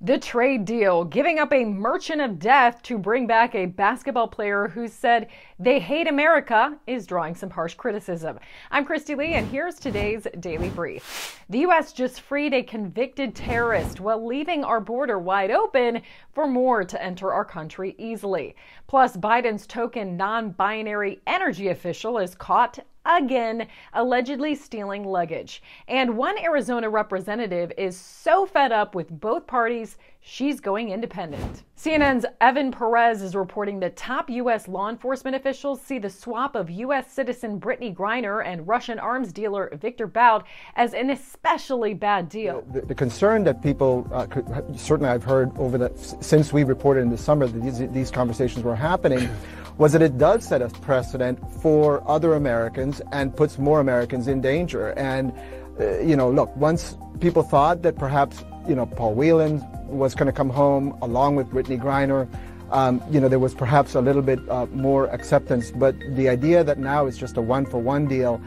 The trade deal, giving up a merchant of death to bring back a basketball player who said they hate America, is drawing some harsh criticism. I'm Kristi Leigh, and here's today's Daily Brief. The U.S. just freed a convicted terrorist while leaving our border wide open for more to enter our country easily. Plus, Biden's token non-binary energy official is caught again, allegedly stealing luggage. And one Arizona representative is so fed up with both parties, she's going independent. CNN's Evan Perez is reporting that top U.S. law enforcement officials see the swap of U.S. citizen Brittany Griner and Russian arms dealer Victor Bout as an especially bad deal. The concern that people, certainly I've heard since we reported in the summer that these conversations were happening, was that it does set a precedent for other Americans and puts more Americans in danger. And, look, once people thought that perhaps, Paul Whelan was going to come home along with Brittany Griner, there was perhaps a little bit more acceptance. But the idea that now it's just a one-for-one deal,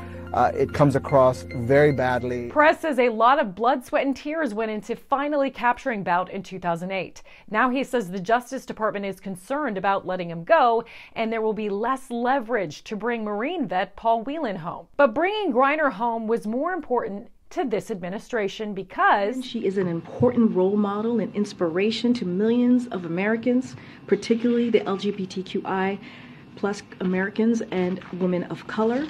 it comes across very badly. Press says a lot of blood, sweat, and tears went into finally capturing Bout in 2008. Now he says the Justice Department is concerned about letting him go, and there will be less leverage to bring Marine vet Paul Whelan home. But bringing Griner home was more important to this administration because she is an important role model and inspiration to millions of Americans, particularly the LGBTQI plus Americans and women of color.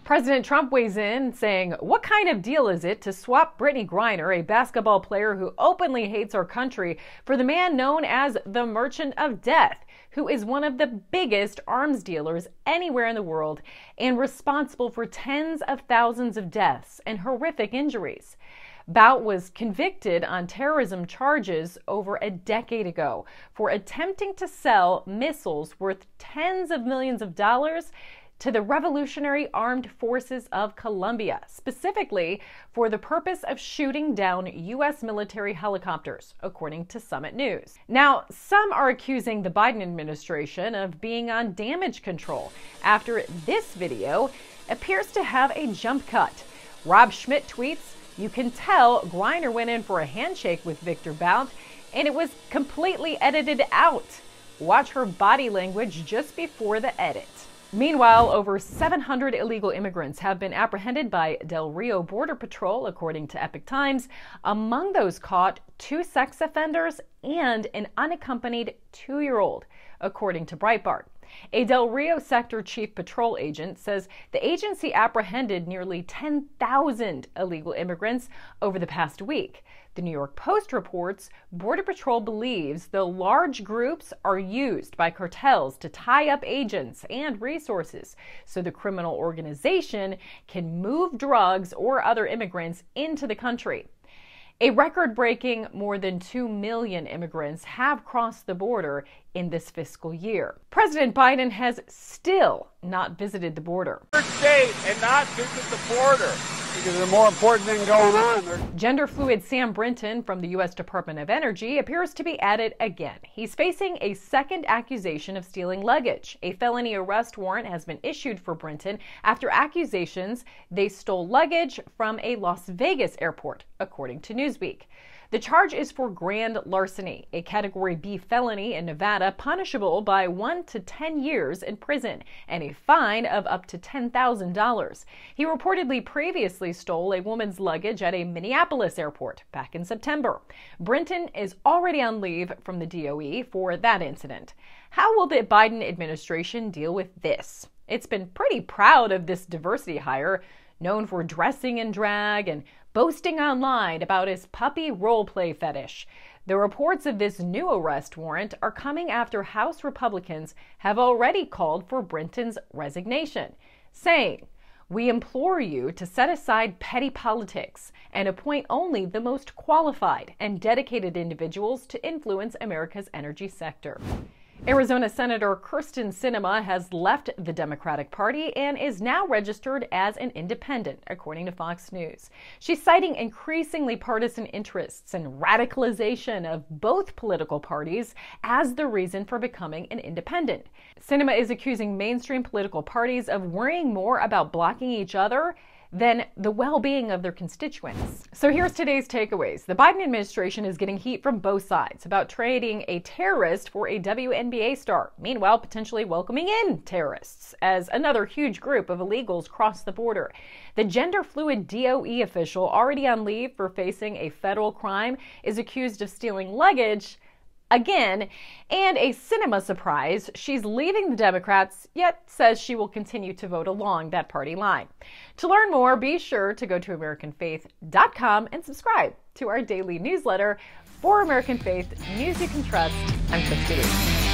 President Trump weighs in, saying, "What kind of deal is it to swap Brittany Griner, a basketball player who openly hates our country, for the man known as the Merchant of Death, who is one of the biggest arms dealers anywhere in the world and responsible for tens of thousands of deaths and horrific injuries?" Bout was convicted on terrorism charges over a decade ago for attempting to sell missiles worth tens of millions of dollars to the Revolutionary Armed Forces of Colombia, specifically for the purpose of shooting down U.S. military helicopters, according to Summit News. Now, some are accusing the Biden administration of being on damage control after this video appears to have a jump cut. Rob Schmidt tweets, "You can tell Griner went in for a handshake with Victor Bout, and it was completely edited out. Watch her body language just before the edit." Meanwhile, over 700 illegal immigrants have been apprehended by Del Rio Border Patrol, according to Epoch Times. Among those caught, 2 sex offenders and an unaccompanied 2-year-old, according to Breitbart. A Del Rio Sector Chief Patrol agent says the agency apprehended nearly 10,000 illegal immigrants over the past week. The New York Post reports Border Patrol believes the large groups are used by cartels to tie up agents and resources so the criminal organization can move drugs or other immigrants into the country. A record-breaking more than 2 million immigrants have crossed the border in this fiscal year. President Biden has still not visited the border. State and not visit the border because there's more important thing going on. Gender fluid Sam Brinton from the U.S. Department of Energy appears to be at it again. He's facing a second accusation of stealing luggage. A felony arrest warrant has been issued for Brinton after accusations they stole luggage from a Las Vegas airport, according to Newsweek. The charge is for grand larceny, a Category B felony in Nevada punishable by 1 to 10 years in prison and a fine of up to $10,000. He reportedly previously stole a woman's luggage at a Minneapolis airport back in September. Brinton is already on leave from the DOE for that incident. How will the Biden administration deal with this? It's been pretty proud of this diversity hire, known for dressing in drag and boasting online about his puppy role play fetish. The reports of this new arrest warrant are coming after House Republicans have already called for Brinton's resignation, saying, "We implore you to set aside petty politics and appoint only the most qualified and dedicated individuals to influence America's energy sector." Arizona Senator Kyrsten Sinema has left the Democratic Party and is now registered as an independent, according to Fox News. She's citing increasingly partisan interests and radicalization of both political parties as the reason for becoming an independent. Sinema is accusing mainstream political parties of worrying more about blocking each other than the well-being of their constituents. So here's today's takeaways. The Biden administration is getting heat from both sides about trading a terrorist for a WNBA star, meanwhile potentially welcoming in terrorists as another huge group of illegals cross the border. The gender-fluid DOE official, already on leave for facing a federal crime, is accused of stealing luggage again, and a cinema surprise, she's leaving the Democrats, yet says she will continue to vote along that party line. To learn more, be sure to go to AmericanFaith.com and subscribe to our daily newsletter. For American Faith, news you can trust, I'm Kristi.